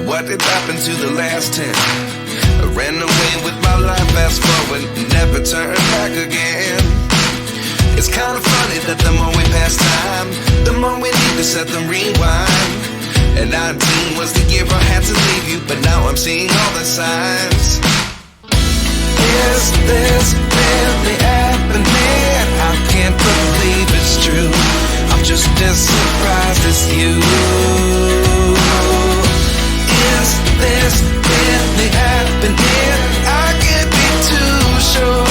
What did happen to the last 10? I ran away with my life, fast forward, never turn back again. It's kind of funny that the more we pass time, the more we need to set them rewind. And 19 was the year I had to leave you, but now I'm seeing all the signs. Is this really happening? I can't believe it's true. I'm just as surprised as you. Is this really happening? I can't be too sure,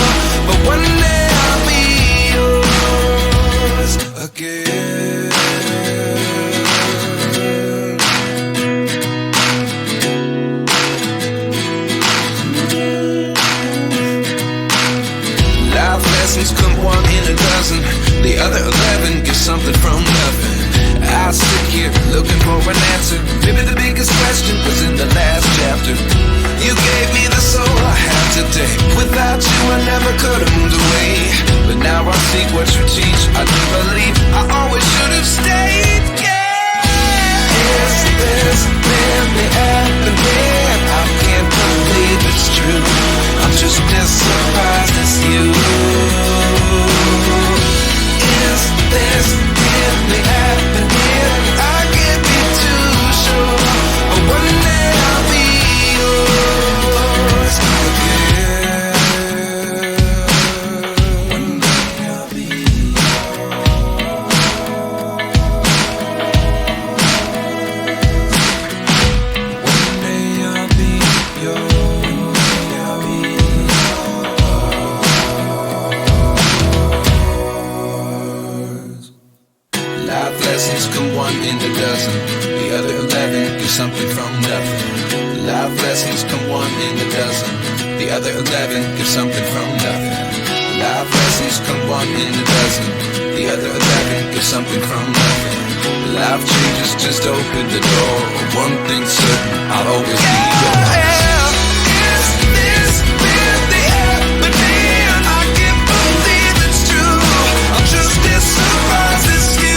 but one day I'll be yours again. Life lessons come one in a dozen. The other 11 get something from nothing. I sit here looking for an answer. Maybe the biggest question was in the last chapter. You gave me the soul I have today. Without you I never could have moved away. But now I see what you teach. I do believe I always should have stayed. Yeah. Is this really happening? I can't believe it's true. I'm just as surprised as you. Is this really happening? I can't be too sure, but one day I'll be yours again. One day I'll be yours. One day I'll be yours. Life lessons come one in a dozen. The other 11 get something from nothing. Life lessons come one in a dozen. The other 11 get something from nothing. Life lessons come one in a dozen. The other 11 get something from nothing. Life changes just open the door. One thing's certain, I'll always be yours. Is this really happening? I can't believe it's true. I'm just as surprised as you.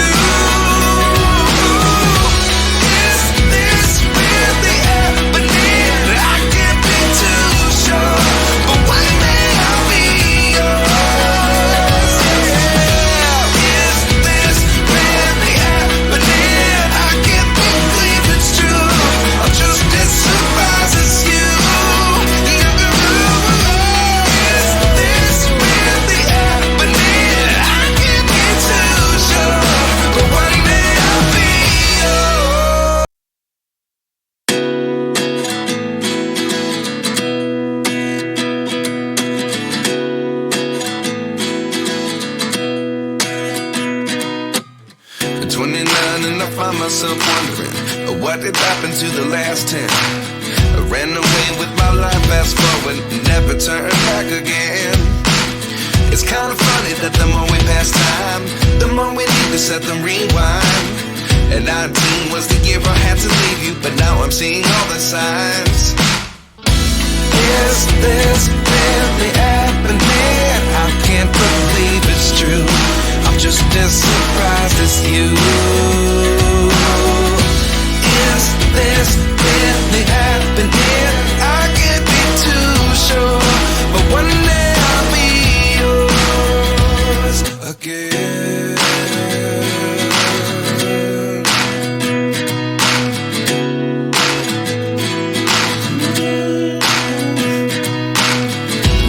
Myself wondering what did happen to the last 10. I ran away with my life, fast forward, never turn back again. It's kind of funny that the more we pass time, the more we need to set them rewind. And 19 was the year I had to leave you, but now I'm seeing all the signs. Is this really happening? I can't believe it's true. I'm just as surprised as you. Is this really happening? I can't be too sure, but one day I'll be yours again.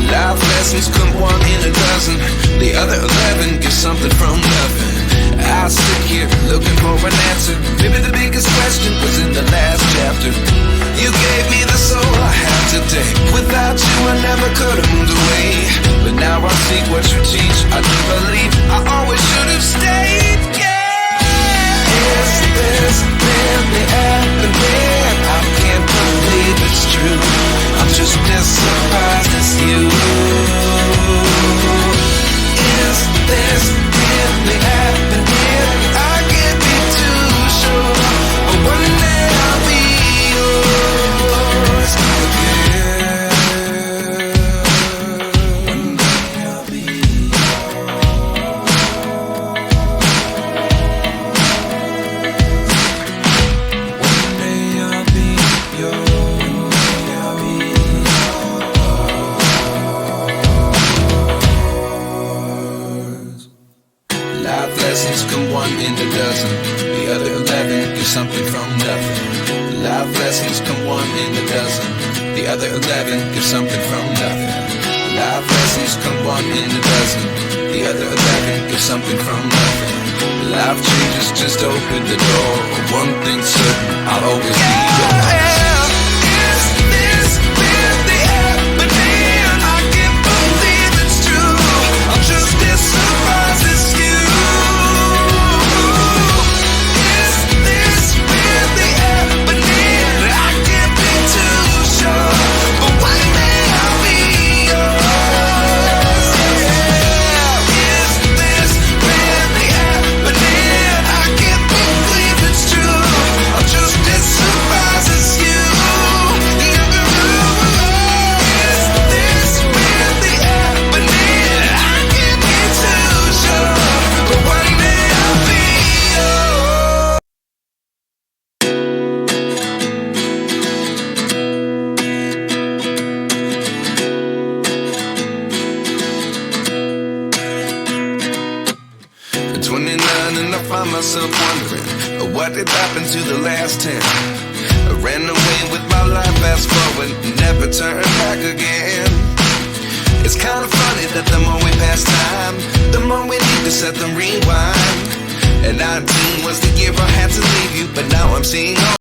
Life lessons come one in a dozen. The other 11 get something from nothing. I sit here looking for an answer. Maybe the biggest question was in the last chapter. You gave me the soul I have today. Without you I never could have moved away. But now I see what you teach. I do believe I always should have stayed. Yeah. Is this really happening? I can't believe it's true. I'm just as surprised as you. Is this really happening? I can't be too sure, but one day I'll be lessons come one in a dozen. The other 11 give something from nothing. Life lessons come one in a dozen. The other 11 give something from nothing. Life changes, just open the door. One thing's certain, I'll always be yours. Is this really happening? I can't believe it's true. I'm just as surprised as you. Is this really happening? I can't be too sure, but one day I'll be yours. Is this really happening? I can't believe it's true. I'm just as surprised as you. Is this really happening? I can't be too sure, but one day I'll be yours. At 29 and I find myself wondering, what did happen to the last 10? I ran away with my life, fast forward, never turn back again. It's kind of funny that the more we pass time, the more we need to set them rewind. And 19 was the year I had to leave you, but now I'm seeing all